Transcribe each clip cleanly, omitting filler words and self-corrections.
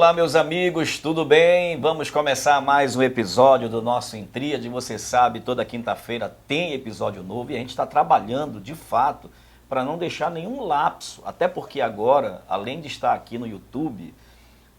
Olá, meus amigos, tudo bem? Vamos começar mais um episódio do nosso Intríade. Você sabe, toda quinta-feira tem episódio novo e a gente está trabalhando, de fato, para não deixar nenhum lapso. Até porque agora, além de estar aqui no YouTube,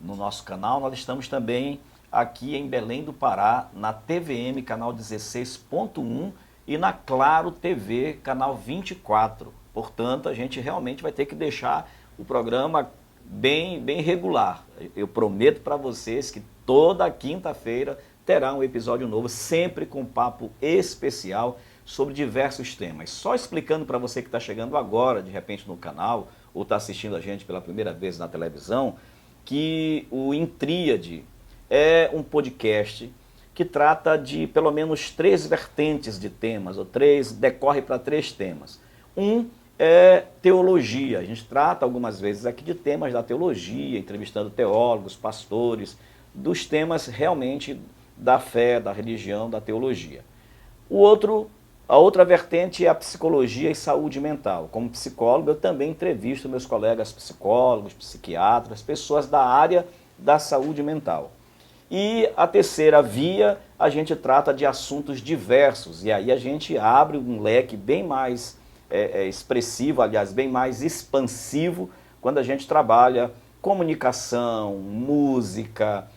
no nosso canal, nós estamos também aqui em Belém do Pará, na TVM, canal 16.1 e na Claro TV, canal 24. Portanto, a gente realmente vai ter que deixar o programa bem regular. Eu prometo para vocês que toda quinta-feira terá um episódio novo, sempre com papo especial sobre diversos temas. Só explicando para você que está chegando agora, de repente, no canal, ou está assistindo a gente pela primeira vez na televisão, que o Intríade é um podcast que trata de pelo menos 3 vertentes de temas, decorre para 3 temas. Um é teologia. A gente trata algumas vezes aqui de temas da teologia, entrevistando teólogos, pastores, dos temas realmente da fé, da religião, da teologia. A outra vertente é a psicologia e saúde mental. Como psicólogo, eu também entrevisto meus colegas psicólogos, psiquiatras, pessoas da área da saúde mental. E a terceira via, a gente trata de assuntos diversos, e aí a gente abre um leque bem mais expressivo, aliás, bem mais expansivo, quando a gente trabalha comunicação, música,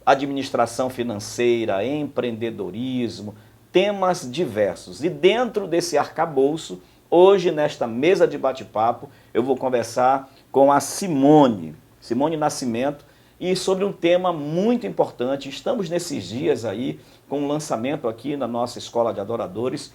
administração financeira, empreendedorismo, temas diversos. E dentro desse arcabouço, hoje, nesta mesa de bate-papo, eu vou conversar com a Simone Nascimento, e sobre um tema muito importante. Estamos nesses dias aí com um lançamento aqui na nossa Escola de Adoradores,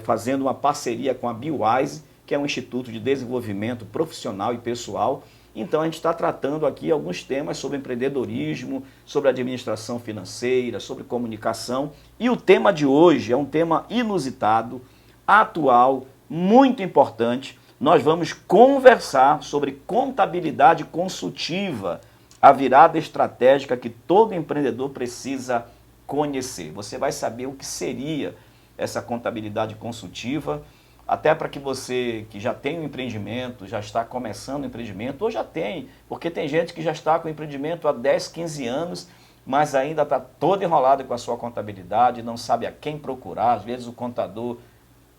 fazendo uma parceria com a BeWise, que é um instituto de desenvolvimento profissional e pessoal. Então a gente está tratando aqui alguns temas sobre empreendedorismo, sobre administração financeira, sobre comunicação. E o tema de hoje é um tema inusitado, atual, muito importante. Nós vamos conversar sobre contabilidade consultiva, a virada estratégica que todo empreendedor precisa conhecer. Você vai saber o que seria essa contabilidade consultiva, até para que você que já tem um empreendimento, já está começando um empreendimento, ou já tem, porque tem gente que já está com o empreendimento há 10, 15 anos, mas ainda está todo enrolado com a sua contabilidade, não sabe a quem procurar. Às vezes o contador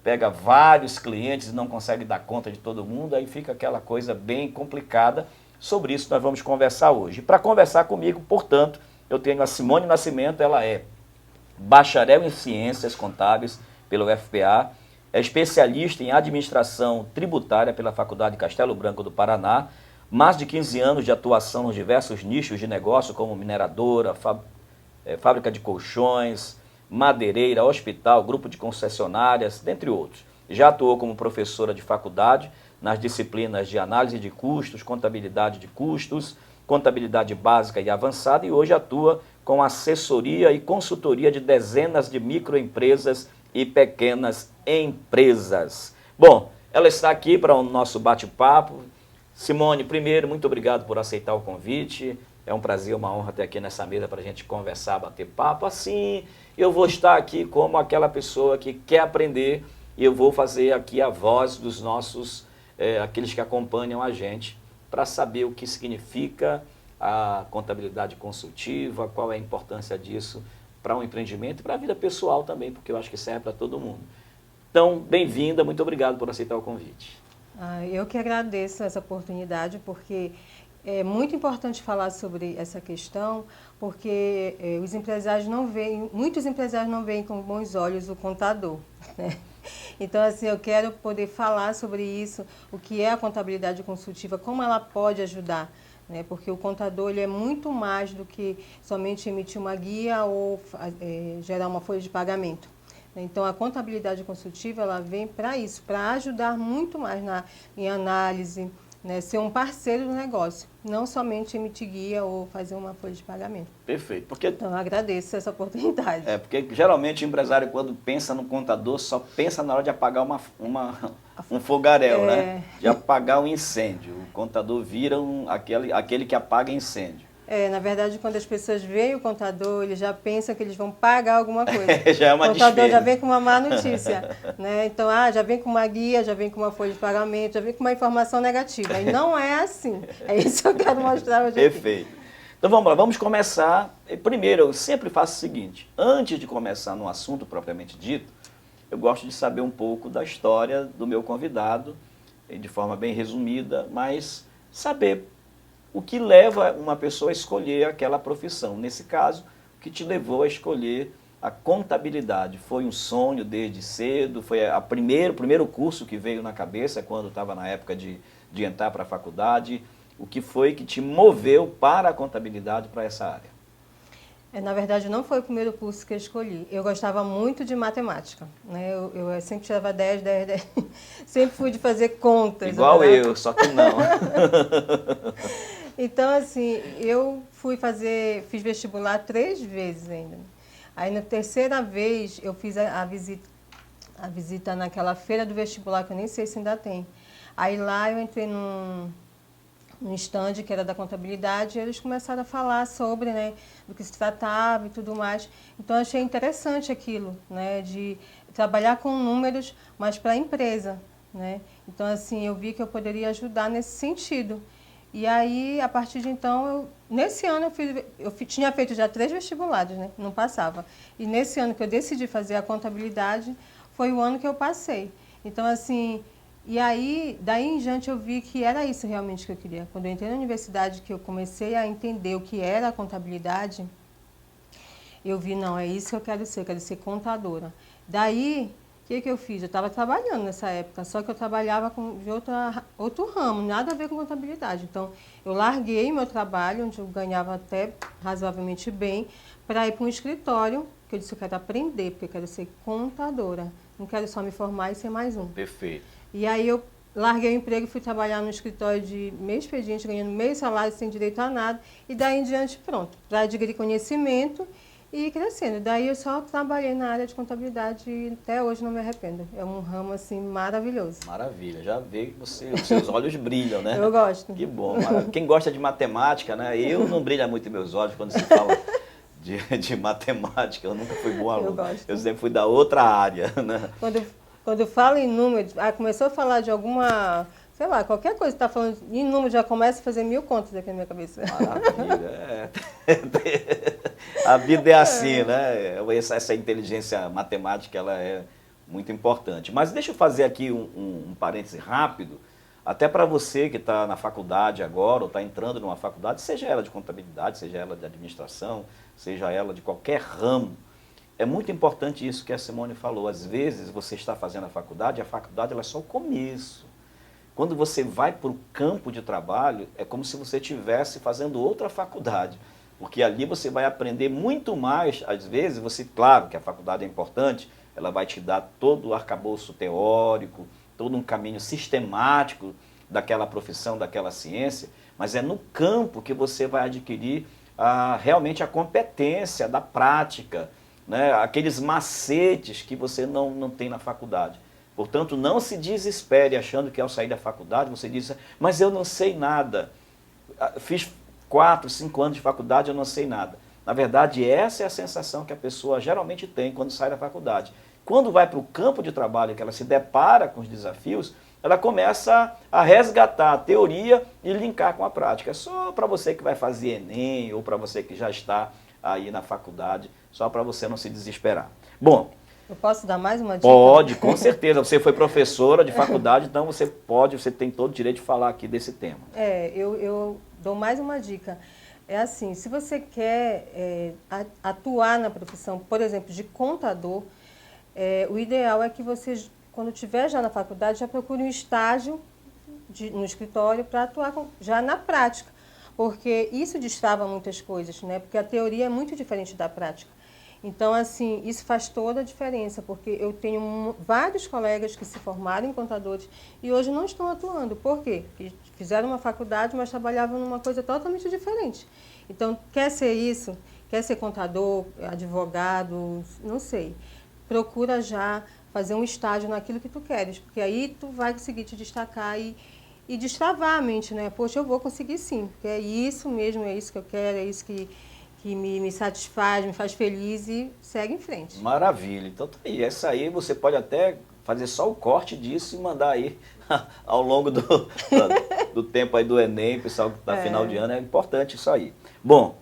pega vários clientes e não consegue dar conta de todo mundo, aí fica aquela coisa bem complicada. Sobre isso nós vamos conversar hoje. Para conversar comigo, portanto, eu tenho a Simone Nascimento. Ela é bacharel em Ciências Contábeis pelo UFPA, é especialista em Administração Tributária pela Faculdade Castelo Branco do Paraná, mais de 15 anos de atuação nos diversos nichos de negócio, como mineradora, fábrica de colchões, madeireira, hospital, grupo de concessionárias, dentre outros. Já atuou como professora de faculdade nas disciplinas de análise de custos, contabilidade de custos, contabilidade básica e avançada, e hoje atua com assessoria e consultoria de dezenas de microempresas e pequenas empresas. Bom, ela está aqui para o nosso bate-papo. Simone, primeiro, muito obrigado por aceitar o convite. É um prazer, uma honra ter aqui nessa mesa para a gente conversar, bater papo. Assim, eu vou estar aqui como aquela pessoa que quer aprender, e eu vou fazer aqui a voz dos nossos, aqueles que acompanham a gente, para saber o que significa a contabilidade consultiva, qual é a importância disso para um empreendimento e para a vida pessoal também, porque eu acho que serve para todo mundo. Então, bem-vinda, muito obrigado por aceitar o convite. Eu que agradeço essa oportunidade, porque é muito importante falar sobre essa questão, porque os empresários não veem, muitos empresários não veem com bons olhos o contador, né? Então, assim, eu quero poder falar sobre isso, o que é a contabilidade consultiva, como ela pode ajudar, né? Porque o contador ele é muito mais do que somente emitir uma guia ou gerar uma folha de pagamento. Então, a contabilidade consultiva ela vem para isso, para ajudar muito mais em análise, né? Ser um parceiro do negócio, não somente emitir guia ou fazer uma folha de pagamento. Perfeito. Então, eu agradeço essa oportunidade. Porque geralmente o empresário, quando pensa no contador, só pensa na hora de apagar um fogaréu, né? De apagar um incêndio. O contador vira aquele que apaga incêndio. Na verdade, quando as pessoas veem o contador, eles já pensam que eles vão pagar alguma coisa. Já é uma O contador despesa. já vem com uma má notícia, né? Então, já vem com uma guia, já vem com uma folha de pagamento, já vem com uma informação negativa. E não é assim. É isso que eu quero mostrar hoje aqui. Perfeito. Então vamos lá, vamos começar. Primeiro, eu sempre faço o seguinte, antes de começar no assunto propriamente dito, eu gosto de saber um pouco da história do meu convidado, de forma bem resumida, mas saber o que leva uma pessoa a escolher aquela profissão. Nesse caso, o que te levou a escolher a contabilidade? Foi um sonho desde cedo? Foi o primeiro curso que veio na cabeça quando estava na época de entrar para a faculdade? O que foi que te moveu para a contabilidade, para essa área? Na verdade, não foi o primeiro curso que eu escolhi. Eu gostava muito de matemática, né? Eu sempre tirava 10, 10, 10. Sempre fui de fazer contas. Igual eu, só que não. Então, assim, eu fiz vestibular 3 vezes ainda. Aí, na terceira vez, eu fiz a visita naquela feira do vestibular, que eu nem sei se ainda tem. Aí, lá, eu entrei num stand que era da contabilidade, e eles começaram a falar sobre, né, do que se tratava e tudo mais. Então, eu achei interessante aquilo, né, de trabalhar com números, mas para a empresa, né. Então, assim, eu vi que eu poderia ajudar nesse sentido. E aí, a partir de então, nesse ano eu tinha feito já 3 vestibulares, né, não passava. E nesse ano que eu decidi fazer a contabilidade, foi o ano que eu passei. Então, assim, e aí, daí em diante eu vi que era isso realmente que eu queria. Quando eu entrei na universidade, que eu comecei a entender o que era a contabilidade, eu vi, não, é isso que eu quero ser contadora. Daí, o que eu fiz? Eu estava trabalhando nessa época, só que eu trabalhava de outro ramo, nada a ver com contabilidade. Então, eu larguei meu trabalho, onde eu ganhava até razoavelmente bem, para ir para um escritório, que eu disse que eu quero aprender, porque eu quero ser contadora. Não quero só me formar e ser mais um. Perfeito. E aí eu larguei o emprego e fui trabalhar no escritório de meio expediente, ganhando meio salário, sem direito a nada. E daí em diante, pronto, para adquirir conhecimento e ir crescendo. Daí eu só trabalhei na área de contabilidade e até hoje não me arrependo. É um ramo, assim, maravilhoso. Maravilha, já vê que os seus olhos brilham, né? Eu gosto. Que bom, maravilha. Quem gosta de matemática, né? Eu não brilha muito em meus olhos quando se fala de matemática, eu nunca fui bom aluno. Eu gosto. Eu sempre fui da outra área, né? Quando eu falo em números, começou a falar de alguma, sei lá, qualquer coisa que está falando em número, já começa a fazer 1000 contas aqui na minha cabeça. Maravilha. A vida é assim, né? Essa inteligência matemática, ela é muito importante. Mas deixa eu fazer aqui um parêntese rápido, até para você que está na faculdade agora, ou está entrando numa faculdade, seja ela de contabilidade, seja ela de administração, seja ela de qualquer ramo. É muito importante isso que a Simone falou. Às vezes você está fazendo a faculdade ela é só o começo. Quando você vai para o campo de trabalho, é como se você estivesse fazendo outra faculdade. Porque ali você vai aprender muito mais, às vezes, claro que a faculdade é importante, ela vai te dar todo o arcabouço teórico, todo um caminho sistemático daquela profissão, daquela ciência, mas é no campo que você vai adquirir realmente a competência da prática, né? Aqueles macetes que você não tem na faculdade. Portanto, não se desespere achando que ao sair da faculdade você diz, mas eu não sei nada. Fiz 4, 5 anos de faculdade, eu não sei nada. Na verdade, essa é a sensação que a pessoa geralmente tem quando sai da faculdade. Quando vai para o campo de trabalho, que ela se depara com os desafios, ela começa a resgatar a teoria e linkar com a prática. É só para você que vai fazer Enem ou para você que já está aí na faculdade, só para você não se desesperar. Bom, eu posso dar mais uma dica? Pode, com certeza. Você foi professora de faculdade, então você tem todo o direito de falar aqui desse tema. Eu dou mais uma dica. É assim, se você quer atuar na profissão, por exemplo, de contador, o ideal é que você, quando estiver já na faculdade, já procure um estágio no escritório para atuar já na prática. Porque isso destrava muitas coisas, né? Porque a teoria é muito diferente da prática. Então, assim, isso faz toda a diferença, porque eu tenho vários colegas que se formaram em contadores e hoje não estão atuando. Por quê? Porque fizeram uma faculdade, mas trabalhavam numa coisa totalmente diferente. Então, quer ser isso? Quer ser contador, advogado, não sei. Procura já fazer um estágio naquilo que tu queres, porque aí tu vai conseguir te destacar e e destravar a mente, né? Poxa, eu vou conseguir sim, porque é isso mesmo, é isso que eu quero, é isso que me satisfaz, me faz feliz e segue em frente. Maravilha. Então tá aí. Essa aí você pode até fazer só o corte disso e mandar aí ao longo do tempo aí do Enem, pessoal que está final de ano, é importante isso aí. Bom,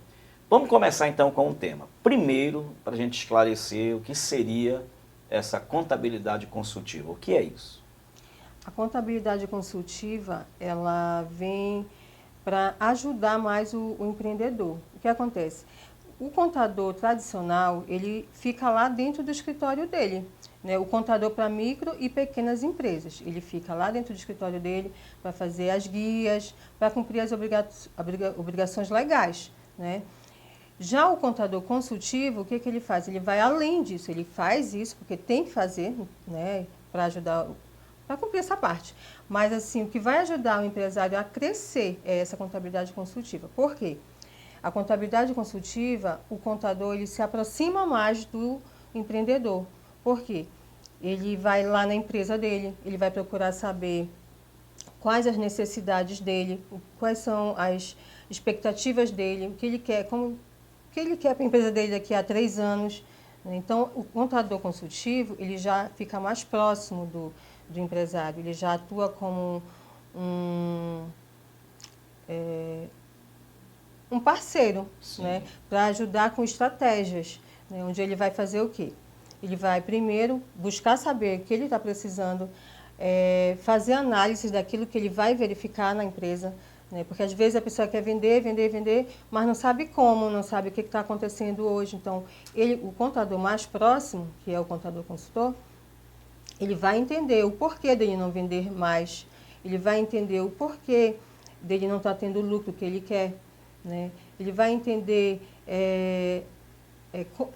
vamos começar então com um tema. Primeiro, para a gente esclarecer o que seria essa contabilidade consultiva. O que é isso? A contabilidade consultiva, ela vem para ajudar mais o empreendedor. O que acontece? O contador tradicional, ele fica lá dentro do escritório dele, né? O contador para micro e pequenas empresas. Ele fica lá dentro do escritório dele para fazer as guias, para cumprir as obrigações legais, né? Já o contador consultivo, o que ele faz? Ele vai além disso, ele faz isso porque tem que fazer, né, para ajudar, para cumprir essa parte. Mas assim, o que vai ajudar o empresário a crescer é essa contabilidade consultiva. Por quê? A contabilidade consultiva, o contador ele se aproxima mais do empreendedor. Por quê? Ele vai lá na empresa dele, ele vai procurar saber quais as necessidades dele, quais são as expectativas dele, o que ele quer, o que ele quer para a empresa dele daqui a 3 anos. Então, o contador consultivo, ele já fica mais próximo do empresário, ele já atua como um parceiro, né, para ajudar com estratégias, né, onde ele vai fazer o quê? Ele vai primeiro buscar saber o que ele está precisando, fazer análises daquilo que ele vai verificar na empresa, né, porque às vezes a pessoa quer vender, mas não sabe como, não sabe o que está acontecendo hoje. Então, o contador mais próximo, que é o contador consultor, ele vai entender o porquê dele não vender mais, ele vai entender o porquê dele não estar tendo o lucro que ele quer, né? Ele vai entender,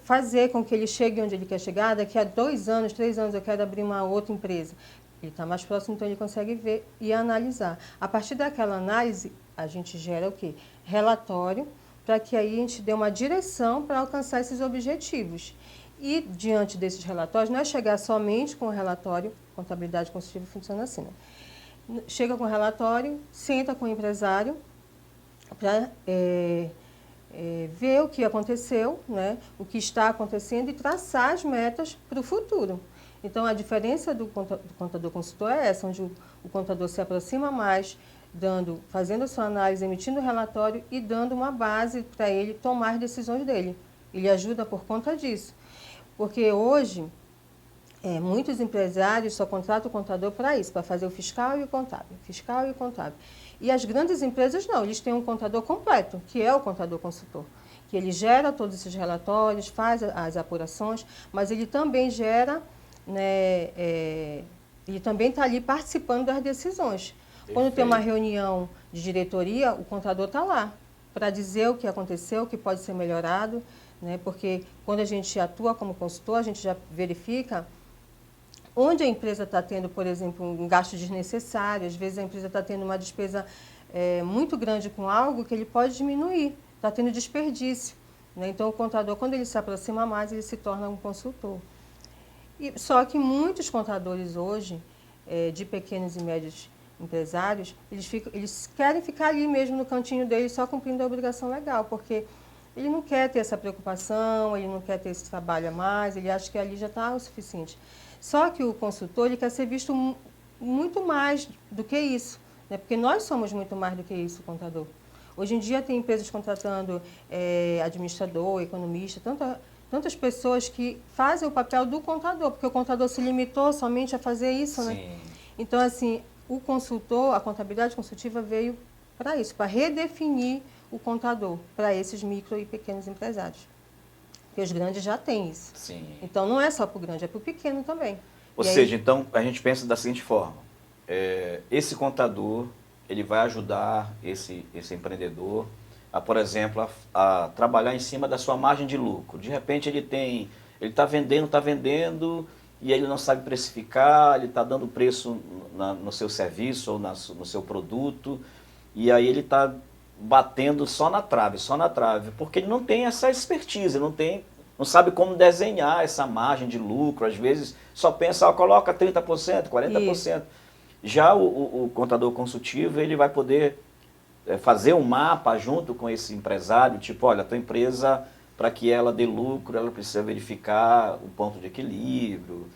fazer com que ele chegue onde ele quer chegar. Daqui a 2 anos, 3 anos eu quero abrir uma outra empresa. Ele está mais próximo, então ele consegue ver e analisar. A partir daquela análise, a gente gera o quê? Relatório, para que aí a gente dê uma direção para alcançar esses objetivos. E, diante desses relatórios, não é chegar somente com o relatório, contabilidade consultiva funciona assim, né? Chega com o relatório, senta com o empresário para ver o que aconteceu, né, o que está acontecendo e traçar as metas para o futuro. Então, a diferença do contador consultor é essa, onde o contador se aproxima mais, fazendo a sua análise, emitindo o relatório e dando uma base para ele tomar as decisões dele. Ele ajuda por conta disso. Porque hoje, muitos empresários só contratam o contador para isso, para fazer o fiscal e o contábil. E as grandes empresas não, eles têm um contador completo, que é o contador consultor, que ele gera todos esses relatórios, faz as apurações, mas ele também gera, né, ele também está ali participando das decisões. Perfeito. Quando tem uma reunião de diretoria, o contador está lá para dizer o que aconteceu, o que pode ser melhorado, né, porque quando a gente atua como consultor, a gente já verifica onde a empresa está tendo, por exemplo, um gasto desnecessário. Às vezes a empresa está tendo uma despesa muito grande com algo que ele pode diminuir, está tendo desperdício, né? Então, o contador, quando ele se aproxima mais, ele se torna um consultor. Só que muitos contadores hoje, de pequenos e médios empresários, eles querem ficar ali mesmo no cantinho deles, só cumprindo a obrigação legal, porque ele não quer ter essa preocupação, ele não quer ter esse trabalho a mais, ele acha que ali já está o suficiente. Só que o consultor ele quer ser visto muito mais do que isso, né? Porque nós somos muito mais do que isso, o contador. Hoje em dia tem empresas contratando administrador, economista, tantas pessoas que fazem o papel do contador, porque o contador se limitou somente a fazer isso, Sim. né? Então, assim, o consultor, a contabilidade consultiva veio para isso, para redefinir o contador para esses micro e pequenos empresários. Porque os grandes já têm isso. Sim. Então, não é só para o grande, é para o pequeno também. Ou seja, então, a gente pensa da seguinte forma. Esse contador, ele vai ajudar esse empreendedor a, por exemplo, a trabalhar em cima da sua margem de lucro. De repente, ele está vendendo, e ele não sabe precificar, ele está dando preço no seu serviço ou no seu produto, e aí ele está batendo só na trave, porque ele não tem essa expertise, não sabe como desenhar essa margem de lucro, às vezes só pensa, coloca 30%, 40%. Isso. Já o contador consultivo, ele vai poder fazer um mapa junto com esse empresário, tipo, olha, a tua empresa, para que ela dê lucro, ela precisa verificar o ponto de equilíbrio,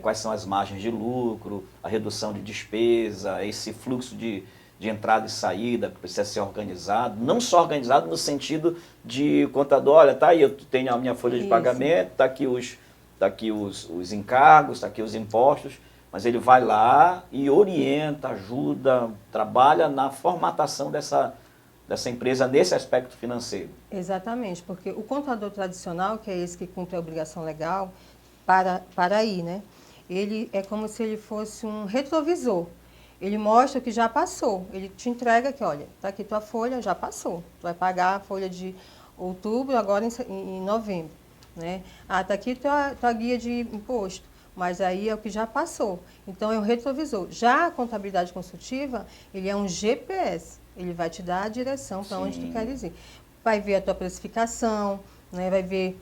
quais são as margens de lucro, a redução de despesa, esse fluxo de entrada e saída que precisa ser organizado, não só organizado no sentido de contador, olha, tá aí, eu tenho a minha folha de pagamento, tá aqui os encargos, tá aqui os impostos, mas ele vai lá e orienta, ajuda, trabalha na formatação dessa empresa nesse aspecto financeiro. Exatamente, porque o contador tradicional, que é esse que cumpre a obrigação legal, para aí, né? Ele é como se ele fosse um retrovisor. Ele mostra que já passou. Ele te entrega que, olha, está aqui tua folha, já passou. Tu vai pagar a folha de outubro, agora em novembro. Né? Ah, está aqui tua guia de imposto. Mas aí é o que já passou. Então, é um retrovisor. Já a contabilidade consultiva, ele é um GPS. Ele vai te dar a direção para onde tu queres ir. Vai ver a tua precificação, né? Vai ver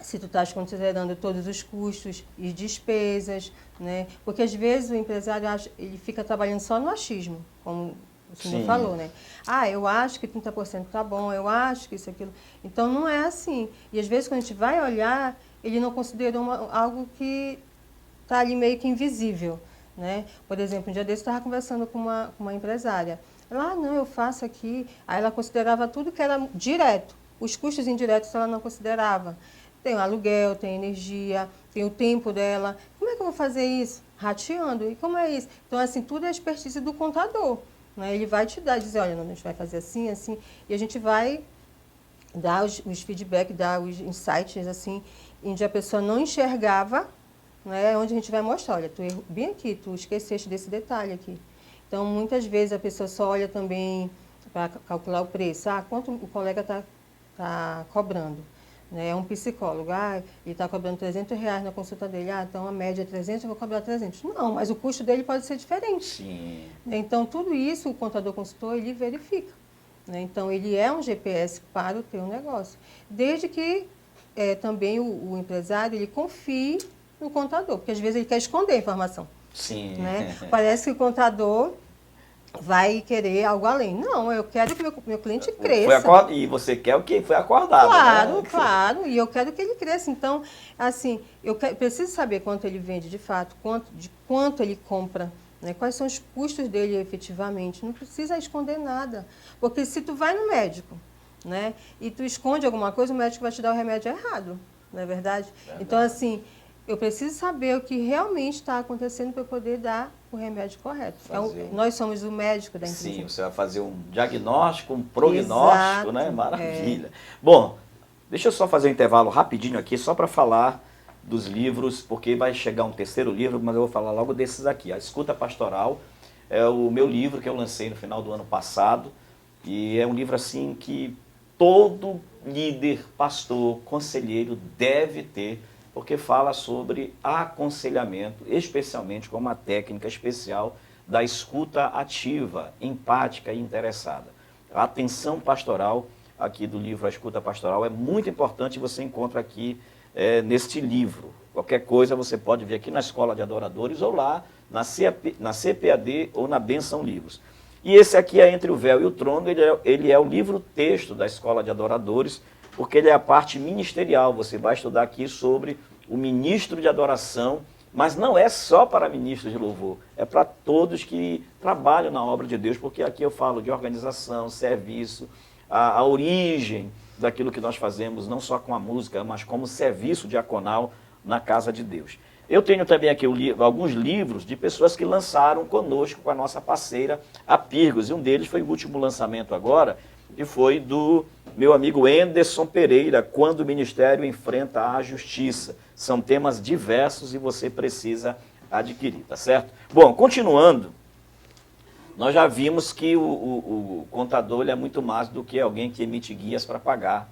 se tu estás considerando todos os custos e despesas, né? Porque às vezes o empresário ele fica trabalhando só no achismo, como o senhor falou, né? Ah, eu acho que 30% está bom, eu acho que isso, aquilo. Então não é assim. E às vezes quando a gente vai olhar, ele não considerou algo que está ali meio que invisível, né? Por exemplo, um dia desse eu estava conversando com uma empresária. Ela, não, eu faço aqui. Aí ela considerava tudo que era direto. Os custos indiretos ela não considerava. Tem o aluguel, tem energia, tem o tempo dela. Como é que eu vou fazer isso? Rateando. E como é isso? Então, assim, tudo é expertise do contador. Né? Ele vai te dar, dizer, olha, não, a gente vai fazer assim, assim. E a gente vai dar os feedbacks, dar os insights, assim, onde a pessoa não enxergava, né? Onde a gente vai mostrar, olha, tu errou bem aqui, tu esqueceste desse detalhe aqui. Então, muitas vezes a pessoa só olha também para calcular o preço. Ah, quanto o colega está cobrando? Né? É um psicólogo. Ah, ele está cobrando R$300 na consulta dele. Ah, então a média é 300, eu vou cobrar 300. Não, mas o custo dele pode ser diferente. Sim. Então, tudo isso o contador consultor, ele verifica. Né? Então, ele é um GPS para o teu negócio. Desde que também o empresário, ele confie no contador, porque às vezes ele quer esconder a informação. Sim. Né? Parece que o contador vai querer algo além. Não, eu quero que meu cliente cresça. E você quer o que foi acordado, claro, né? Claro, e eu quero que ele cresça. Então, assim, preciso saber quanto ele vende de fato, de quanto ele compra, né? Quais são os custos dele efetivamente. Não precisa esconder nada, porque se tu vai no médico, né, e tu esconde alguma coisa, o médico vai te dar o remédio errado, não é verdade? Então, assim, eu preciso saber o que realmente está acontecendo para eu poder dar o remédio correto. Nós somos o médico da empresa. Sim, você vai fazer um diagnóstico, um prognóstico, né? Maravilha. Bom, deixa eu só fazer um intervalo rapidinho aqui, só para falar dos livros, porque vai chegar um terceiro livro, mas eu vou falar logo desses aqui. A Escuta Pastoral é o meu livro que eu lancei no final do ano passado, e é um livro assim que todo líder, pastor, conselheiro deve ter, porque fala sobre aconselhamento, especialmente com uma técnica especial da escuta ativa, empática e interessada. A atenção pastoral aqui do livro A Escuta Pastoral é muito importante, você encontra aqui neste livro. Qualquer coisa você pode ver aqui na Escola de Adoradores ou lá na CPAD ou na Benção Livros. E esse aqui é Entre o Véu e o Trono, ele é o livro-texto da Escola de Adoradores, porque ele é a parte ministerial. Você vai estudar aqui sobre o ministro de adoração, mas não é só para ministros de louvor, é para todos que trabalham na obra de Deus, porque aqui eu falo de organização, serviço, a origem daquilo que nós fazemos, não só com a música, mas como serviço diaconal na casa de Deus. Eu tenho também aqui alguns livros de pessoas que lançaram conosco, com a nossa parceira, a Pirgos, e um deles foi o último lançamento agora, que foi do meu amigo Anderson Pereira, Quando o Ministério Enfrenta a Justiça. São temas diversos e você precisa adquirir, tá certo? Bom, continuando, nós já vimos que o contador ele é muito mais do que alguém que emite guias para pagar,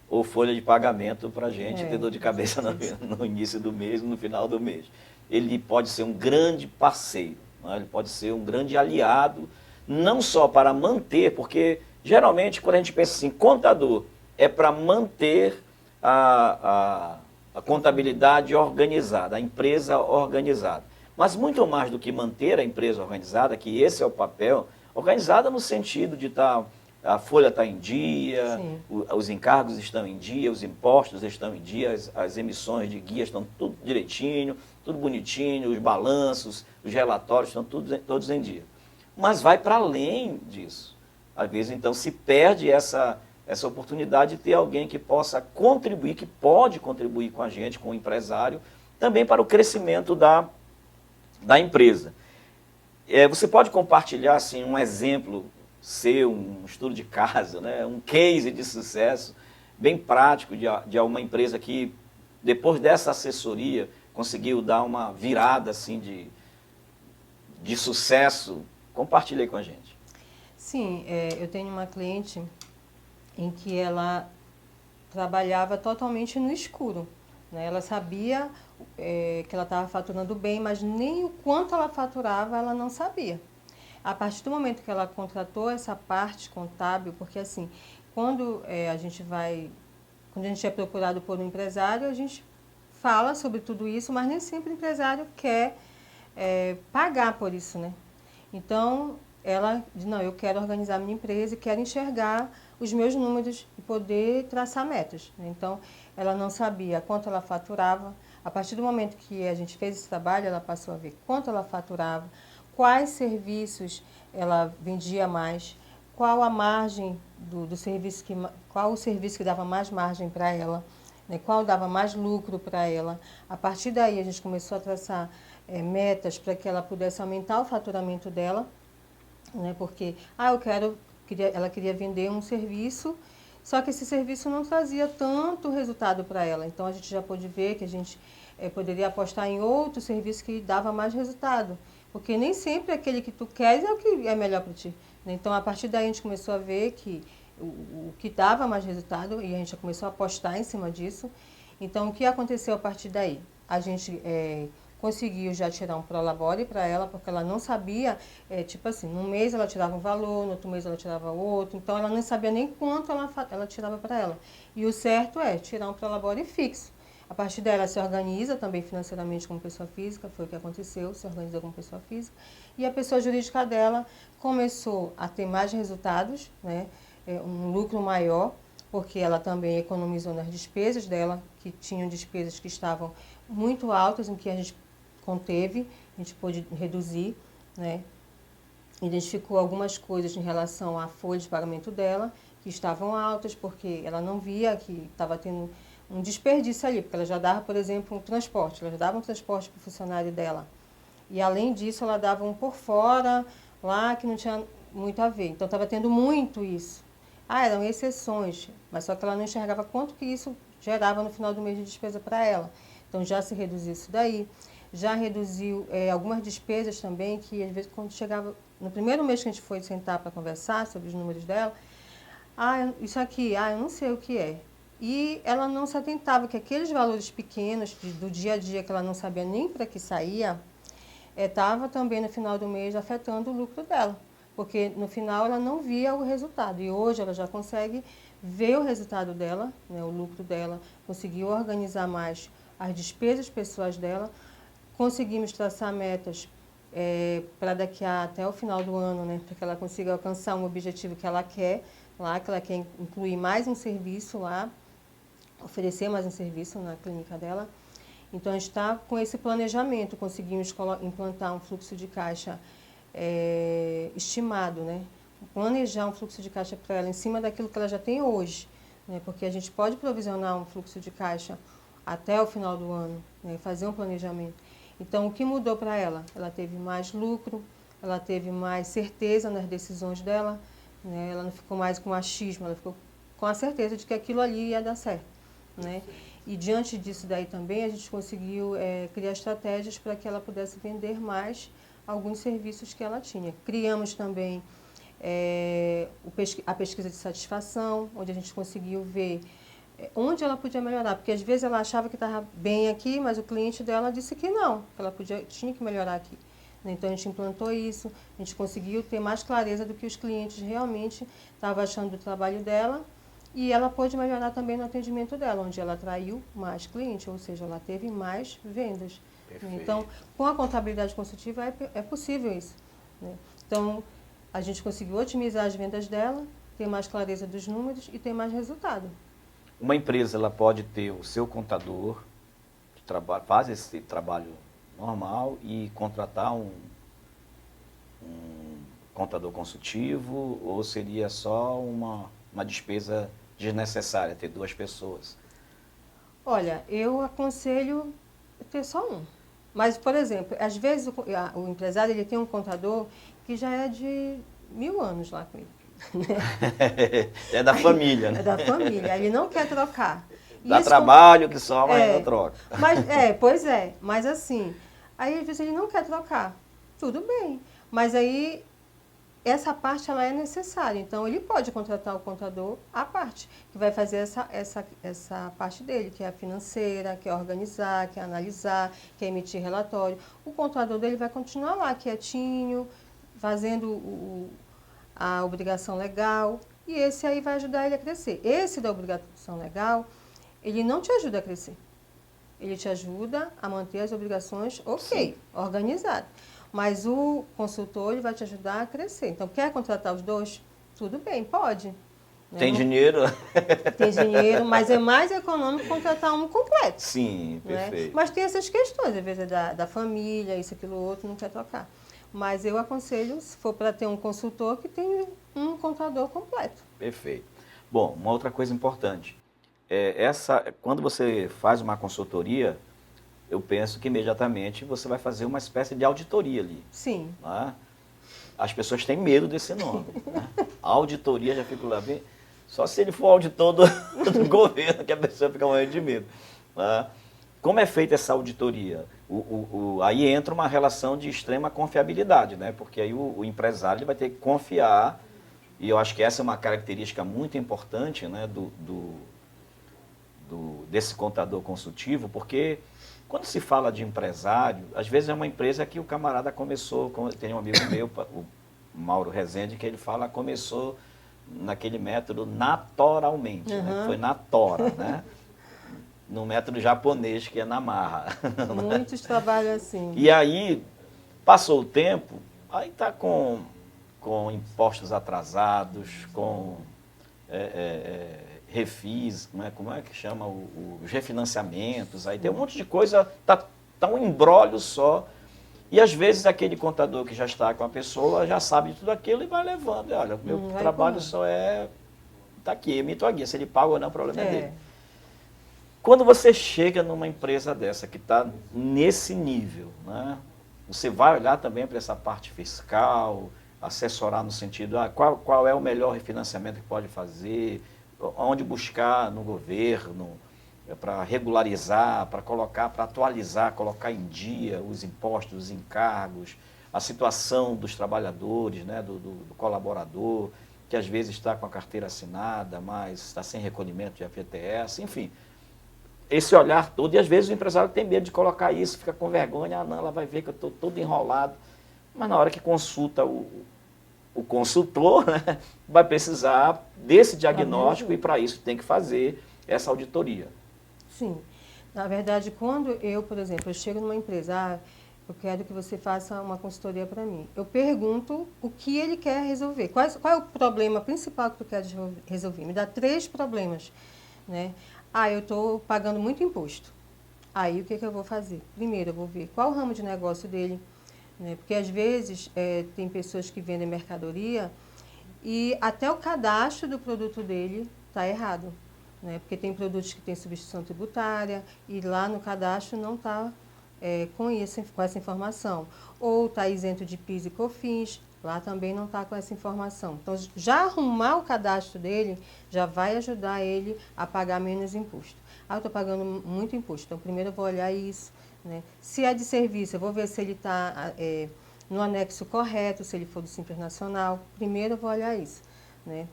ou folha de pagamento para a gente ter dor de cabeça no início do mês, no final do mês. Ele pode ser um grande parceiro, né? Ele pode ser um grande aliado, não só para manter, porque geralmente quando a gente pensa assim, contador é para manter a contabilidade organizada, a empresa organizada. Mas muito mais do que manter a empresa organizada, que esse é o papel, organizada no sentido de a folha está em dia, os encargos estão em dia, os impostos estão em dia, as emissões de guias estão tudo direitinho, tudo bonitinho, os balanços, os relatórios estão todos em dia. Mas vai para além disso. Às vezes, então, se perde essa oportunidade de ter alguém que possa contribuir, que pode contribuir com a gente, com o empresário, também para o crescimento da empresa. Você pode compartilhar assim, um exemplo seu, um estudo de caso, né? Um case de sucesso bem prático de alguma empresa que, depois dessa assessoria, conseguiu dar uma virada assim, de sucesso? Compartilhe aí com a gente. Sim, eu tenho uma cliente em que ela trabalhava totalmente no escuro, né? Ela sabia que ela estava faturando bem, mas nem o quanto ela faturava ela não sabia. A partir do momento que ela contratou essa parte contábil, porque assim, quando a gente é procurado por um empresário, a gente fala sobre tudo isso, mas nem sempre o empresário quer pagar por isso, né? Então, ela diz, não, eu quero organizar minha empresa e quero enxergar os meus números e poder traçar metas, né? Então, ela não sabia quanto ela faturava. A partir do momento que a gente fez esse trabalho, ela passou a ver quanto ela faturava, quais serviços ela vendia mais, qual a margem do serviço, qual o serviço que dava mais margem para ela, né, qual dava mais lucro para ela. A partir daí, a gente começou a traçar metas para que ela pudesse aumentar o faturamento dela, né, porque ela queria vender um serviço, só que esse serviço não trazia tanto resultado para ela. Então, a gente já pôde ver que a gente poderia apostar em outro serviço que dava mais resultado, porque nem sempre aquele que tu queres é o que é melhor para ti. Então, a partir daí, a gente começou a ver que o que dava mais resultado e a gente já começou a apostar em cima disso. Então, o que aconteceu a partir daí? A gente conseguiu já tirar um prolabore para ela, porque ela não sabia, tipo assim, num mês ela tirava um valor, no outro mês ela tirava outro, então ela não sabia nem quanto ela tirava para ela. E o certo é tirar um prolabore fixo. A partir daí ela se organiza também financeiramente como pessoa física, foi o que aconteceu, se organizou como pessoa física, e a pessoa jurídica dela começou a ter mais resultados, né, um lucro maior, porque ela também economizou nas despesas dela, que tinham despesas que estavam muito altas, em que a gente conteve, a gente pôde reduzir, né? Identificou algumas coisas em relação à folha de pagamento dela, que estavam altas, porque ela não via que estava tendo um desperdício ali, porque ela já dava, por exemplo, um transporte, ela já dava um transporte para o funcionário dela. E, além disso, ela dava um por fora, lá, que não tinha muito a ver. Então, estava tendo muito isso. Eram exceções, mas só que ela não enxergava quanto que isso gerava no final do mês de despesa para ela. Então, já se reduziu isso daí. Já reduziu algumas despesas também, que às vezes quando chegava, no primeiro mês que a gente foi sentar para conversar sobre os números dela, isso aqui, eu não sei o que é. E ela não se atentava que aqueles valores pequenos do dia a dia, que ela não sabia nem para que saía, estava também no final do mês afetando o lucro dela. Porque no final ela não via o resultado. E hoje ela já consegue ver o resultado dela, né, o lucro dela, conseguiu organizar mais as despesas pessoais dela. Conseguimos traçar metas para daqui até o final do ano, né, para que ela consiga alcançar um objetivo que ela quer lá, que ela quer incluir mais um serviço lá, oferecer mais um serviço na clínica dela. Então, a gente está com esse planejamento, conseguimos implantar um fluxo de caixa estimado, né, planejar um fluxo de caixa para ela em cima daquilo que ela já tem hoje, né, porque a gente pode provisionar um fluxo de caixa até o final do ano, né, fazer um planejamento. Então, o que mudou para ela? Ela teve mais lucro, ela teve mais certeza nas decisões dela, né? Ela não ficou mais com achismo, ela ficou com a certeza de que aquilo ali ia dar certo, né? E diante disso daí também, a gente conseguiu criar estratégias para que ela pudesse vender mais alguns serviços que ela tinha. Criamos também a pesquisa de satisfação, onde a gente conseguiu ver onde ela podia melhorar, porque às vezes ela achava que estava bem aqui, mas o cliente dela disse que não, que ela tinha que melhorar aqui. Então, a gente implantou isso, a gente conseguiu ter mais clareza do que os clientes realmente estavam achando do trabalho dela, e ela pôde melhorar também no atendimento dela, onde ela atraiu mais clientes, ou seja, ela teve mais vendas, Perfeito. Então, com a contabilidade consultiva é possível isso, né? Então, a gente conseguiu otimizar as vendas dela, ter mais clareza dos números e ter mais resultado. Uma empresa ela pode ter o seu contador, que faz esse trabalho normal e contratar um contador consultivo, ou seria só uma despesa desnecessária ter duas pessoas? Olha, eu aconselho ter só um. Mas, por exemplo, às vezes o empresário ele tem um contador que já é de 1000 anos lá com ele. É da família, né? É da família, ele não quer trocar. E Dá esse trabalho que só, mas não troca. Pois é, mas assim, aí às vezes ele não quer trocar. Tudo bem, mas aí essa parte ela é necessária, então ele pode contratar o contador à parte, que vai fazer essa parte dele, que é a financeira, que é organizar, que é analisar, que é emitir relatório. O contador dele vai continuar lá quietinho, fazendo a obrigação legal, e esse aí vai ajudar ele a crescer. Esse da obrigação legal, ele não te ajuda a crescer. Ele te ajuda a manter as obrigações, ok, organizado. Mas o consultor ele vai te ajudar a crescer. Então, quer contratar os dois? Tudo bem, pode. Né? Tem dinheiro? Tem dinheiro, mas é mais econômico contratar um completo. Sim, Né? perfeito. Mas tem essas questões, às vezes é da família, isso, aquilo, outro, não quer trocar. Mas eu aconselho, se for para ter um consultor, que tenha um contador completo. Perfeito. Bom, uma outra coisa importante. Quando você faz uma consultoria, eu penso que imediatamente você vai fazer uma espécie de auditoria ali. Sim. Né? As pessoas têm medo desse nome. Né? Auditoria, já fico lá, só se ele for auditor do governo, que a pessoa fica morrendo de medo. Né? Como é feita essa auditoria? Aí entra uma relação de extrema confiabilidade, né? Porque aí o empresário ele vai ter que confiar, e eu acho que essa é uma característica muito importante, né, desse contador consultivo, porque quando se fala de empresário, às vezes é uma empresa que o camarada começou, tem um amigo meu, o Mauro Rezende, que ele fala, começou naquele método naturalmente, né? Foi na tora, né? No método japonês, que é na marra. Muitos trabalham assim. E aí, passou o tempo, aí está com impostos atrasados, com refis, né? Como é que chama? Os refinanciamentos, aí tem um monte de coisa, tá um embrólio só. E às vezes aquele contador que já está com a pessoa já sabe de tudo aquilo e vai levando. Olha, o meu trabalho só está aqui, emito a guia. Se ele paga ou não, o problema é dele. Quando você chega numa empresa dessa que está nesse nível, né, você vai olhar também para essa parte fiscal, assessorar no sentido, qual é o melhor refinanciamento que pode fazer, onde buscar no governo, para regularizar, para colocar, para atualizar, colocar em dia os impostos, os encargos, a situação dos trabalhadores, né, do colaborador, que às vezes está com a carteira assinada, mas está sem recolhimento de FGTS, enfim. Esse olhar todo, e às vezes o empresário tem medo de colocar isso, fica com vergonha, não, ela vai ver que eu estou todo enrolado. Mas na hora que consulta o consultor, né, vai precisar desse diagnóstico e para isso tem que fazer essa auditoria. Sim. Na verdade, quando eu, por exemplo, eu chego numa empresa, eu quero que você faça uma consultoria para mim. Eu pergunto o que ele quer resolver. Qual é o problema principal que tu quer resolver? Me dá 3 problemas, né? Eu estou pagando muito imposto. Aí, o que eu vou fazer? Primeiro, eu vou ver qual o ramo de negócio dele, né? Porque, às vezes, tem pessoas que vendem mercadoria e até o cadastro do produto dele está errado, né? Porque tem produtos que têm substituição tributária e lá no cadastro não está com essa informação. Ou está isento de PIS e COFINS, lá também não está com essa informação. Então, já arrumar o cadastro dele já vai ajudar ele a pagar menos imposto. Eu estou pagando muito imposto, então primeiro eu vou olhar isso, né? Se é de serviço, eu vou ver se ele está no anexo correto, se ele for do Simples Nacional. Primeiro eu vou olhar isso, né?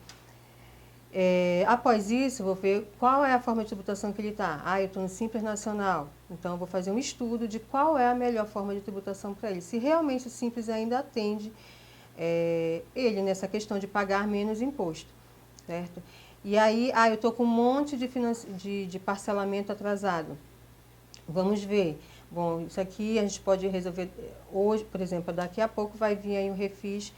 Após isso, eu vou ver qual é a forma de tributação que ele está. Eu estou no Simples Nacional, então eu vou fazer um estudo de qual é a melhor forma de tributação para ele. Se realmente o Simples ainda atende ele nessa questão de pagar menos imposto, certo? E aí, eu estou com um monte de parcelamento atrasado. Vamos ver, bom, isso aqui a gente pode resolver hoje, por exemplo, daqui a pouco vai vir aí o refis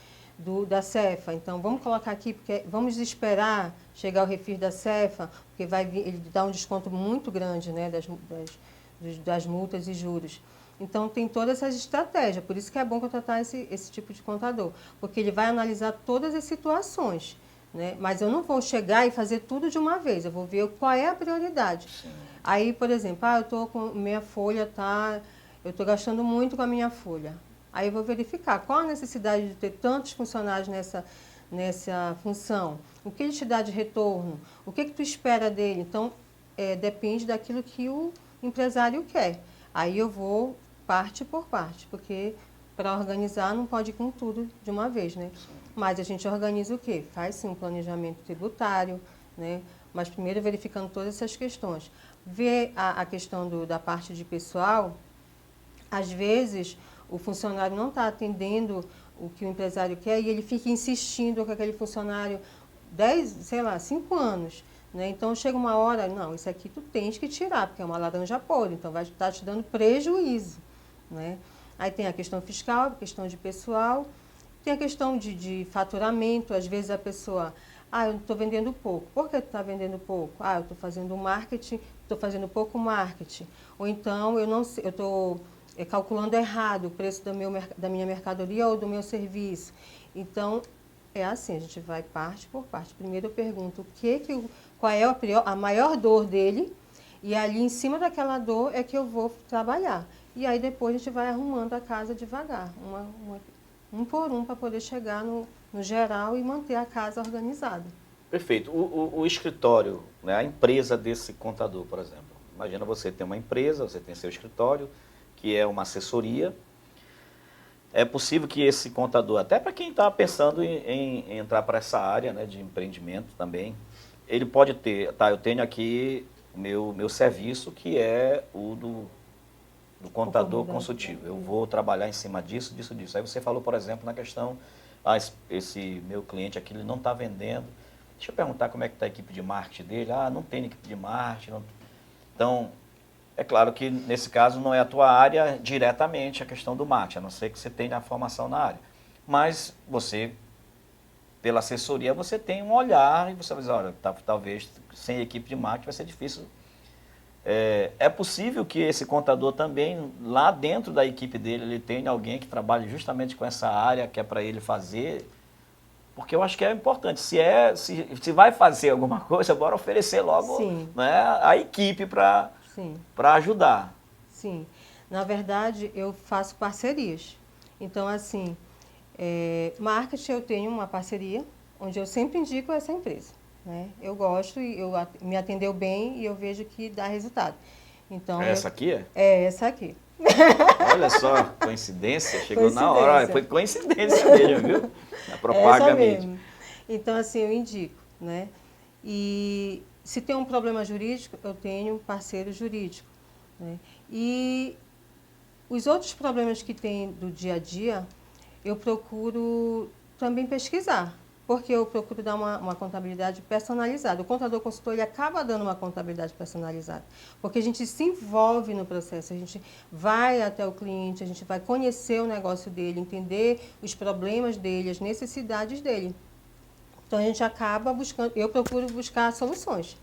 da Cefa, então vamos colocar aqui, porque vamos esperar chegar o refis da Cefa, porque vai vir, ele dá um desconto muito grande, né, das multas e juros. Então, tem todas essas estratégias, por isso que é bom contratar esse tipo de contador, porque ele vai analisar todas as situações, né? Mas eu não vou chegar e fazer tudo de uma vez, eu vou ver qual é a prioridade. Sim. Aí, por exemplo, eu estou com minha folha, eu estou gastando muito com a minha folha. Aí eu vou verificar qual a necessidade de ter tantos funcionários nessa função, o que ele te dá de retorno, o que tu espera dele. Então, depende daquilo que o empresário quer. Aí eu vou parte por parte, porque para organizar não pode ir com tudo de uma vez, né? Mas a gente organiza o quê? Faz sim um planejamento tributário, né? Mas primeiro verificando todas essas questões. Ver a questão da parte de pessoal, às vezes o funcionário não está atendendo o que o empresário quer e ele fica insistindo com aquele funcionário 5 anos. Né? Então chega uma hora, não, isso aqui tu tens que tirar, porque é uma laranja podre, então vai estar te dando prejuízo. Né? Aí tem a questão fiscal, a questão de pessoal, tem a questão de faturamento, às vezes a pessoa, eu estou vendendo pouco. Por que tu está vendendo pouco? Eu estou fazendo marketing, estou fazendo pouco marketing. Ou então eu estou calculando errado o preço da minha mercadoria ou do meu serviço. Então, é assim, a gente vai parte por parte. Primeiro eu pergunto qual é a maior dor dele, e ali em cima daquela dor é que eu vou trabalhar. E aí depois a gente vai arrumando a casa devagar, um por um, para poder chegar no geral e manter a casa organizada. Perfeito. O escritório, né, a empresa desse contador, por exemplo. Imagina você tem uma empresa, você tem seu escritório, que é uma assessoria. É possível que esse contador, até para quem está pensando em entrar para essa área, né, de empreendimento também, ele pode ter, eu tenho aqui meu serviço, que é o do contador consultivo. Eu vou trabalhar em cima disso. Aí você falou, por exemplo, na questão, esse meu cliente aqui, ele não está vendendo. Deixa eu perguntar como é que está a equipe de marketing dele. Não tem equipe de marketing. Não... Então, é claro que nesse caso não é a tua área diretamente a questão do marketing, a não ser que você tenha a formação na área. Mas você, pela assessoria, você tem um olhar e você vai dizer, olha, talvez sem equipe de marketing vai ser difícil. É possível que esse contador também, lá dentro da equipe dele, ele tenha alguém que trabalhe justamente com essa área que é para ele fazer, porque eu acho que é importante. Se vai fazer alguma coisa, bora oferecer logo, né, a equipe para ajudar. Sim. Na verdade, eu faço parcerias. Então, assim, marketing eu tenho uma parceria, onde eu sempre indico essa empresa. Né? Eu gosto e me atendeu bem e eu vejo que dá resultado. Então, essa aqui é? É essa aqui. Olha só, coincidência, chegou na hora. Foi coincidência mesmo, viu? A Propaga Mídia. Então, assim, eu indico, né? E se tem um problema jurídico, eu tenho um parceiro jurídico. Né? E os outros problemas que tem do dia a dia, eu procuro também pesquisar, porque eu procuro dar uma contabilidade personalizada. O contador consultor, ele acaba dando uma contabilidade personalizada, porque a gente se envolve no processo, a gente vai até o cliente, a gente vai conhecer o negócio dele, entender os problemas dele, as necessidades dele. Então, a gente acaba buscando, eu procuro buscar soluções.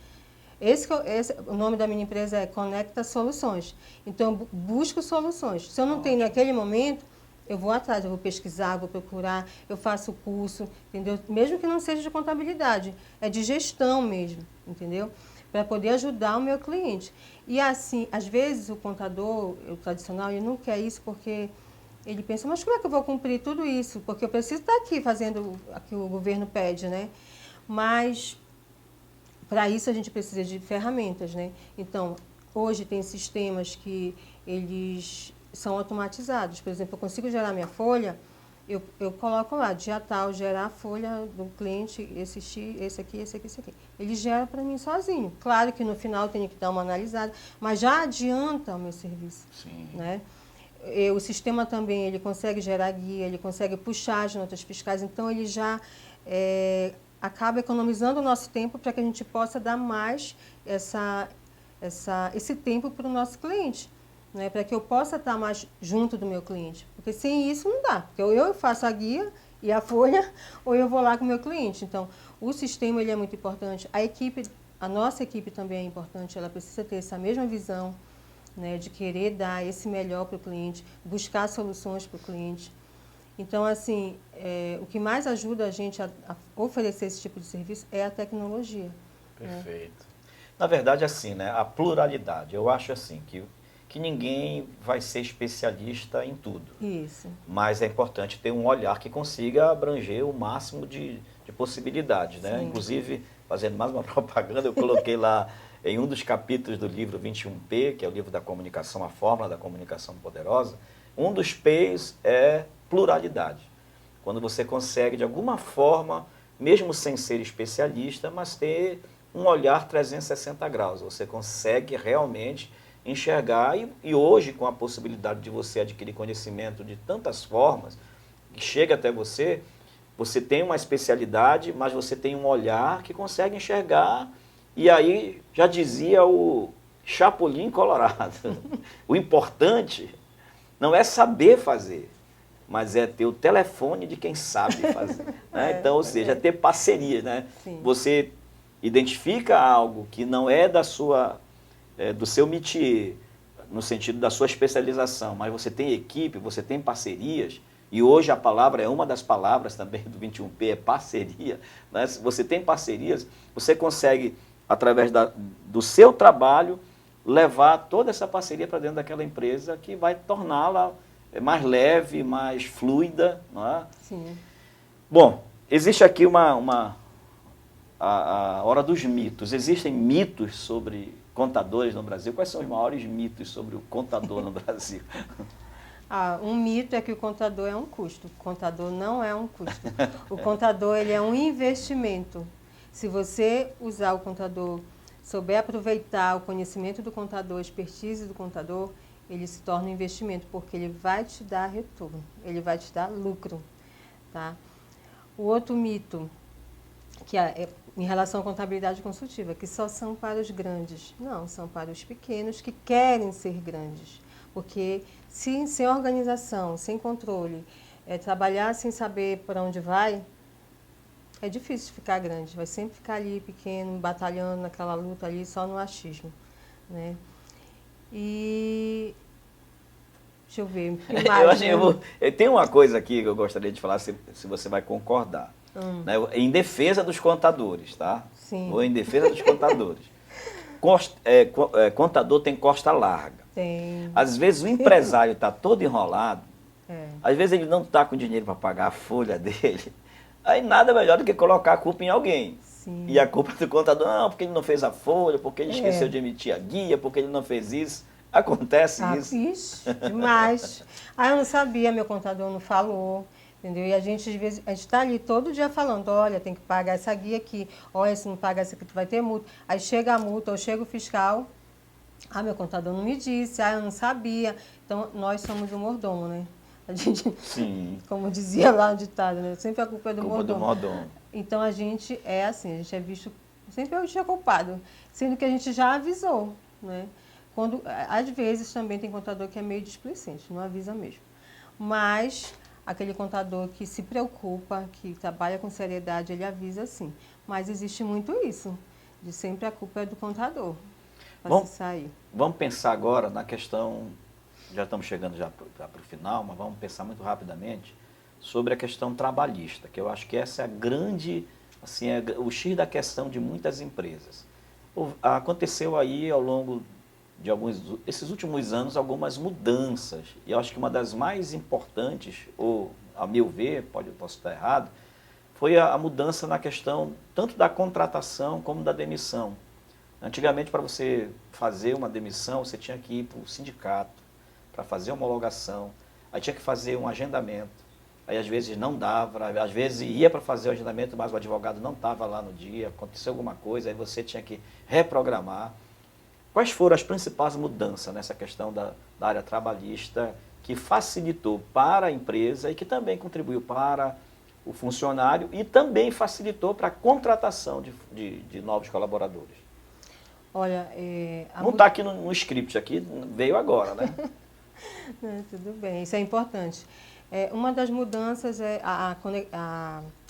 O nome da minha empresa é Conecta Soluções. Então, eu busco soluções. Se eu não tenho naquele momento, eu vou atrás, eu vou pesquisar, vou procurar, eu faço curso, entendeu? Mesmo que não seja de contabilidade, é de gestão mesmo, entendeu? Para poder ajudar o meu cliente. E assim, às vezes o contador, o tradicional, ele não quer isso porque ele pensa, mas como é que eu vou cumprir tudo isso? Porque eu preciso estar aqui fazendo o que o governo pede, né? Mas para isso a gente precisa de ferramentas, né? Então, hoje tem sistemas que eles são automatizados. Por exemplo, eu consigo gerar minha folha, eu coloco lá, dia tal, gerar a folha do cliente, esse X, esse aqui, esse aqui, esse aqui. Ele gera para mim sozinho. Claro que no final eu tenho que dar uma analisada, mas já adianta o meu serviço. Sim. Né? O sistema também, ele consegue gerar guia, ele consegue puxar as notas fiscais, então ele já acaba economizando o nosso tempo para que a gente possa dar mais esse tempo para o nosso cliente. né, para que eu possa estar mais junto do meu cliente. Porque sem isso não dá. Porque ou eu faço a guia e a folha, ou eu vou lá com o meu cliente. Então, o sistema ele é muito importante. A nossa equipe também é importante, ela precisa ter essa mesma visão, né, de querer dar esse melhor para o cliente, buscar soluções para o cliente. Então, assim, o que mais ajuda a gente a oferecer esse tipo de serviço é a tecnologia. Perfeito. Né? Na verdade, assim, né, a pluralidade. Eu acho assim que ninguém vai ser especialista em tudo. Isso. Mas é importante ter um olhar que consiga abranger o máximo de possibilidades, né? Sim. Inclusive, fazendo mais uma propaganda, eu coloquei lá em um dos capítulos do livro 21P, que é o livro da comunicação, a fórmula da comunicação poderosa, um dos P's é pluralidade. Quando você consegue, de alguma forma, mesmo sem ser especialista, mas ter um olhar 360 graus. Você consegue realmente enxergar e hoje, com a possibilidade de você adquirir conhecimento de tantas formas, que chega até você, você tem uma especialidade, mas você tem um olhar que consegue enxergar, e aí já dizia o Chapolin Colorado, o importante não é saber fazer, mas é ter o telefone de quem sabe fazer. Né? Então, ou seja, ter parceria. Né? Você identifica algo que não é do seu métier, no sentido da sua especialização, mas você tem equipe, você tem parcerias, e hoje a palavra é uma das palavras também do 21P, é parceria. Né? Se você tem parcerias, você consegue, através do seu trabalho, levar toda essa parceria para dentro daquela empresa que vai torná-la mais leve, mais fluida. Não é? Sim. Bom, existe aqui a hora dos mitos. Existem mitos sobre contadores no Brasil? Quais são os maiores mitos sobre o contador no Brasil? Um mito é que o contador é um custo. O contador não é um custo. O contador ele é um investimento. Se você usar o contador, souber aproveitar o conhecimento do contador, a expertise do contador, ele se torna um investimento, porque ele vai te dar retorno, ele vai te dar lucro. Tá? O outro mito, que é em relação à contabilidade consultiva, que só são para os grandes. Não, são para os pequenos que querem ser grandes. Porque sem organização, sem controle, trabalhar sem saber para onde vai, é difícil ficar grande. Vai sempre ficar ali pequeno, batalhando naquela luta ali, só no achismo. Né? E deixa eu ver. Tem uma coisa aqui que eu gostaria de falar, se você vai concordar. Né? Em defesa dos contadores, tá? Sim. Ou em defesa dos contadores. Contador tem costa larga. Tem. Às vezes o empresário está todo enrolado, às vezes ele não está com dinheiro para pagar a folha dele, aí nada melhor do que colocar a culpa em alguém. Sim. E a culpa do contador, não, porque ele não fez a folha, porque ele esqueceu de emitir a guia, porque ele não fez isso. Acontece isso. Ixi, demais. Eu não sabia, meu contador não falou. Entendeu? E a gente, às vezes, a gente está ali todo dia falando, olha, tem que pagar essa guia aqui, olha, se não pagar essa aqui, tu vai ter multa. Aí chega a multa, ou chega o fiscal, meu contador não me disse, eu não sabia. Então, nós somos o mordomo, né? A gente, sim, como dizia lá no ditado, né? Sempre a culpa é do mordomo. Do mordomo. Então, a gente é assim, a gente é visto, sempre a gente é culpado, sendo que a gente já avisou, né? Às vezes, também tem contador que é meio displicente, não avisa mesmo. Mas aquele contador que se preocupa, que trabalha com seriedade, ele avisa sim. Mas existe muito isso, de sempre a culpa é do contador, para se sair. Vamos pensar agora na questão, já estamos chegando já para o final, mas vamos pensar muito rapidamente sobre a questão trabalhista, que eu acho que essa é a grande, assim, o X da questão de muitas empresas. Aconteceu aí ao longo de esses últimos anos, algumas mudanças. E eu acho que uma das mais importantes, ou a meu ver, posso estar errado, foi a mudança na questão tanto da contratação como da demissão. Antigamente, para você fazer uma demissão, você tinha que ir para o sindicato, para fazer homologação, aí tinha que fazer um agendamento. Aí às vezes não dava, às vezes ia para fazer o agendamento, mas o advogado não estava lá no dia, aconteceu alguma coisa, aí você tinha que reprogramar. Quais foram as principais mudanças nessa questão da área trabalhista que facilitou para a empresa e que também contribuiu para o funcionário e também facilitou para a contratação de novos colaboradores? Olha, Não está aqui no script, aqui veio agora, né? Tudo bem, isso é importante. Uma das mudanças é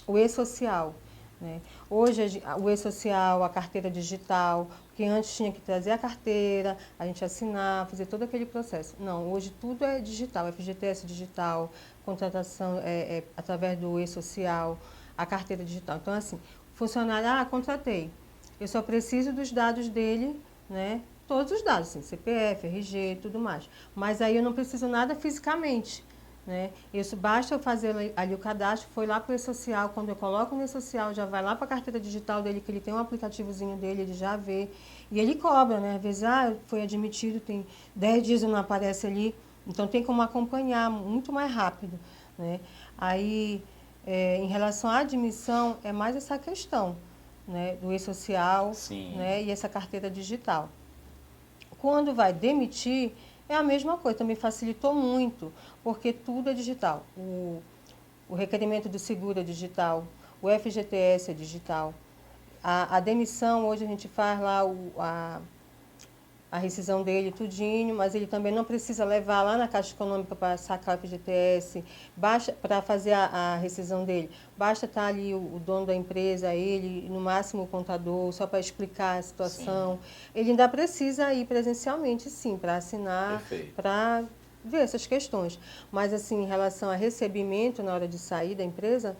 o e-social. Né? Hoje, o e-social, a carteira digital, porque antes tinha que trazer a carteira, a gente assinar, fazer todo aquele processo. Não, hoje tudo é digital, FGTS digital, contratação através do e-social, a carteira digital. Então, assim, o funcionário, contratei, eu só preciso dos dados dele, né? Todos os dados, assim, CPF, RG, tudo mais. Mas aí eu não preciso nada fisicamente. Né? Isso basta eu fazer ali o cadastro, foi lá para o e-social, quando eu coloco no e-social, já vai lá para a carteira digital dele, que ele tem um aplicativozinho dele, ele já vê, e ele cobra, né? Às vezes, foi admitido, tem 10 dias e não aparece ali, então tem como acompanhar muito mais rápido. Né? Aí, em relação à admissão, é mais essa questão, né? Do e-social, né? E essa carteira digital. Quando vai demitir, é a mesma coisa, também facilitou muito, porque tudo é digital. O requerimento do seguro é digital, o FGTS é digital. A demissão, hoje a gente faz lá a rescisão dele, tudinho, mas ele também não precisa levar lá na Caixa Econômica para sacar o FGTS, para fazer a rescisão dele. Basta estar ali o dono da empresa, ele, no máximo o contador, só para explicar a situação. Sim. Ele ainda precisa ir presencialmente, sim, para assinar, para ver essas questões. Mas, assim, em relação a recebimento na hora de sair da empresa,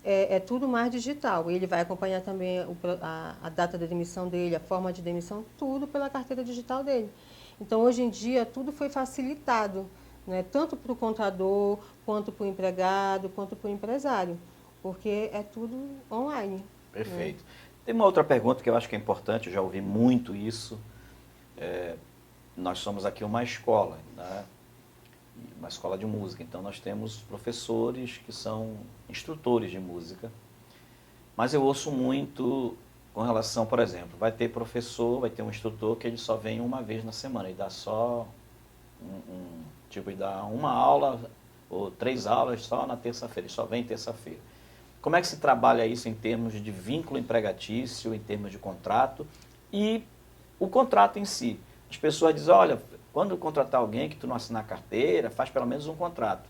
é tudo mais digital. Ele vai acompanhar também a data da demissão dele, a forma de demissão, tudo pela carteira digital dele. Então, hoje em dia, tudo foi facilitado, né? Tanto para o contador, quanto para o empregado, quanto para o empresário, porque é tudo online. Perfeito. Né? Tem uma outra pergunta que eu acho que é importante, eu já ouvi muito isso. Nós somos aqui uma escola, né? Uma escola de música, então nós temos professores que são instrutores de música, mas eu ouço muito com relação, por exemplo, vai ter um instrutor que ele só vem uma vez na semana, ele dá só ele dá uma aula ou 3 aulas só na terça-feira, ele só vem terça-feira. Como é que se trabalha isso em termos de vínculo empregatício, em termos de contrato e o contrato em si? As pessoas dizem, olha, quando contratar alguém que tu não assinar carteira, faz pelo menos um contrato.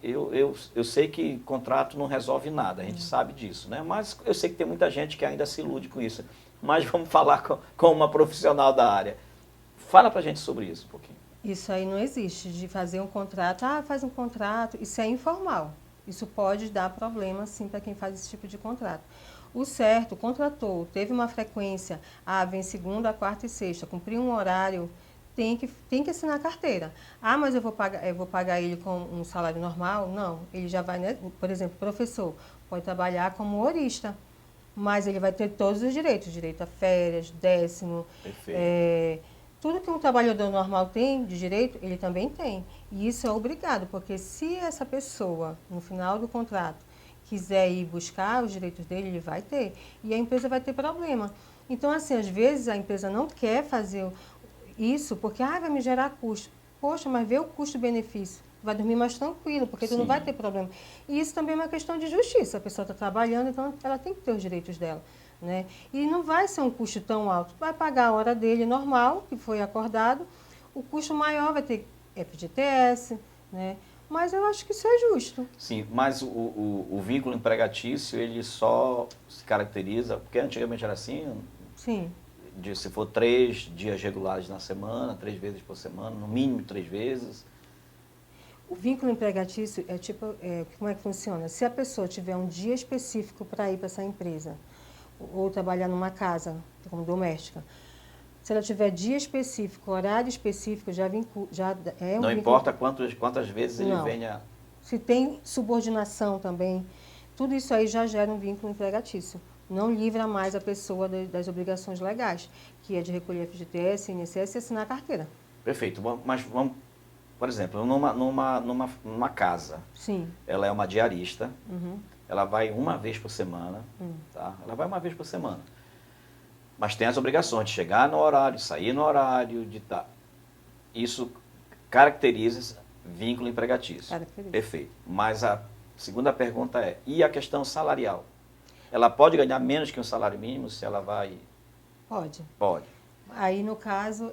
Eu sei que contrato não resolve nada, a gente sabe disso, né? Mas eu sei que tem muita gente que ainda se ilude com isso. Mas vamos falar com uma profissional da área. Fala pra gente sobre isso um pouquinho. Isso aí não existe, de fazer um contrato, faz um contrato, isso é informal. Isso pode dar problema, sim, para quem faz esse tipo de contrato. O certo, contratou, teve uma frequência, vem segunda, quarta e sexta, cumpriu um horário, tem que assinar a carteira. Mas eu vou pagar ele com um salário normal? Não, ele já vai, né? Por exemplo, professor, pode trabalhar como horista, mas ele vai ter todos os direitos, direito a férias, 10º, tudo que um trabalhador normal tem de direito, ele também tem. E isso é obrigado, porque se essa pessoa, no final do contrato, quiser ir buscar os direitos dele, ele vai ter. E a empresa vai ter problema. Então, assim, às vezes a empresa não quer fazer isso porque vai me gerar custo. Poxa, mas vê o custo-benefício. Vai dormir mais tranquilo, porque tu não vai ter problema. E isso também é uma questão de justiça. A pessoa está trabalhando, então ela tem que ter os direitos dela. Né? E não vai ser um custo tão alto. Vai pagar a hora dele normal, que foi acordado. O custo maior vai ter FGTS, né? Mas eu acho que isso é justo. Sim, mas o vínculo empregatício, ele só se caracteriza, porque antigamente era assim, sim. Se for 3 dias regulares na semana, 3 vezes por semana, no mínimo 3 vezes. O vínculo empregatício como é que funciona? Se a pessoa tiver um dia específico para ir para essa empresa, ou trabalhar numa casa, como doméstica, se ela tiver dia específico, horário específico, já é um Não importa quantas vezes ele venha... Se tem subordinação também, tudo isso aí já gera um vínculo empregatício. Não livra mais a pessoa das obrigações legais, que é de recolher FGTS, INSS e assinar a carteira. Perfeito. Mas vamos, por exemplo, numa casa. Sim. Ela é uma diarista, ela vai uma vez por semana, tá? Ela vai uma vez por semana. Mas tem as obrigações de chegar no horário, sair no horário, de estar. Isso caracteriza vínculo empregatício. Caracteriza. Perfeito. Mas a segunda pergunta é, e a questão salarial? Ela pode ganhar menos que um salário mínimo se ela vai Pode. Pode. Aí, no caso,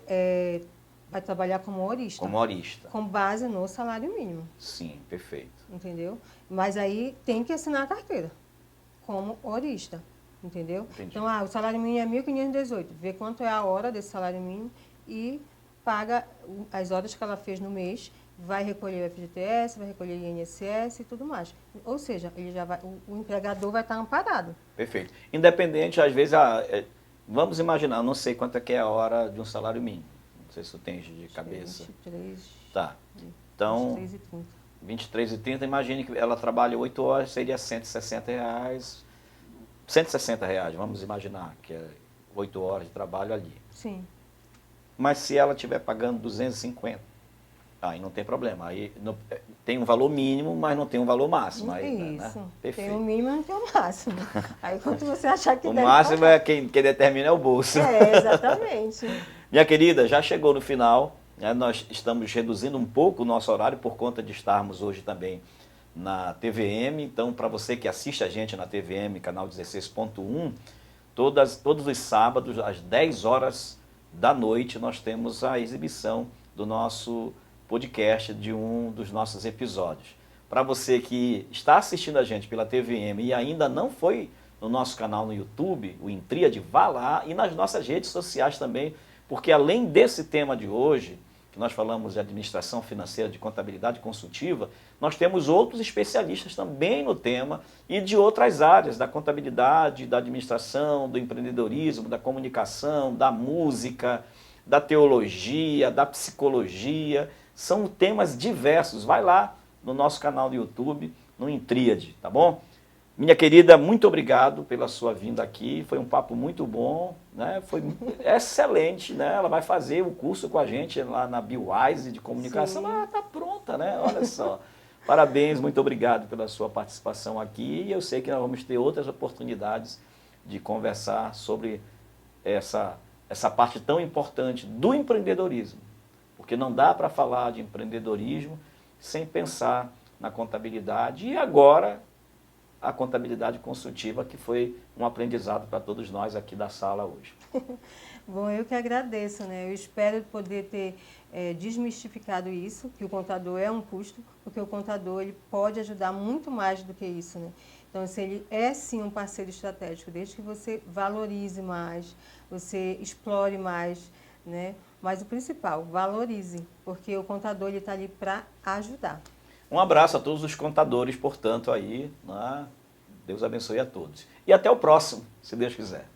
vai trabalhar como horista. Como horista. Com base no salário mínimo. Sim, perfeito. Entendeu? Mas aí tem que assinar a carteira como horista. Entendeu? Entendi. Então, o salário mínimo é 1.518. Vê quanto é a hora desse salário mínimo e paga as horas que ela fez no mês, vai recolher o FGTS, vai recolher o INSS e tudo mais. Ou seja, ele já vai, o empregador vai estar amparado. Perfeito. Independente, às vezes, vamos imaginar, eu não sei quanto é que é a hora de um salário mínimo. Não sei se tu tens de cabeça. 23, Tá. Então, 23,30. 23,30, imagine que ela trabalha 8 horas, seria R$ 160. R$ 160, vamos imaginar, que é 8 horas de trabalho ali. Sim. Mas se ela estiver pagando 250, aí não tem problema. Aí tem um valor mínimo, mas não tem um valor máximo. Não Aí, tem né? isso. Perfeito. Tem o mínimo, mas não tem o máximo. Aí quando você achar que O deve máximo pagar. é quem determina é o bolso. Exatamente. Minha querida, já chegou no final, né? Nós estamos reduzindo um pouco o nosso horário por conta de estarmos hoje também na TVM. Então, para você que assiste a gente na TVM, canal 16.1, todos os sábados, às 10 horas da noite, nós temos a exibição do nosso podcast, de um dos nossos episódios. Para você que está assistindo a gente pela TVM e ainda não foi no nosso canal no YouTube, o Intríade, vá lá, e nas nossas redes sociais também, porque além desse tema de hoje, que nós falamos de administração financeira, de contabilidade consultiva, nós temos outros especialistas também no tema e de outras áreas, da contabilidade, da administração, do empreendedorismo, da comunicação, da música, da teologia, da psicologia. São temas diversos. Vai lá no nosso canal do YouTube, no Intríade, tá bom? Minha querida, muito obrigado pela sua vinda aqui, foi um papo muito bom, né? Foi excelente, né? Ela vai fazer o curso com a gente lá na BioWise de comunicação, mas está pronta, né? Olha só. Parabéns, muito obrigado pela sua participação aqui, e eu sei que nós vamos ter outras oportunidades de conversar sobre essa parte tão importante do empreendedorismo, porque não dá para falar de empreendedorismo sem pensar na contabilidade, e agora a contabilidade consultiva, que foi um aprendizado para todos nós aqui da sala hoje. Bom, eu que agradeço, né? Eu espero poder ter desmistificado isso, que o contador é um custo, porque o contador ele pode ajudar muito mais do que isso, né? Então, assim, ele é sim um parceiro estratégico, desde que você valorize mais, você explore mais, né? Mas o principal, valorize, porque o contador está ali para ajudar. Um abraço a todos os contadores, portanto, aí, né? Deus abençoe a todos. E até o próximo, se Deus quiser.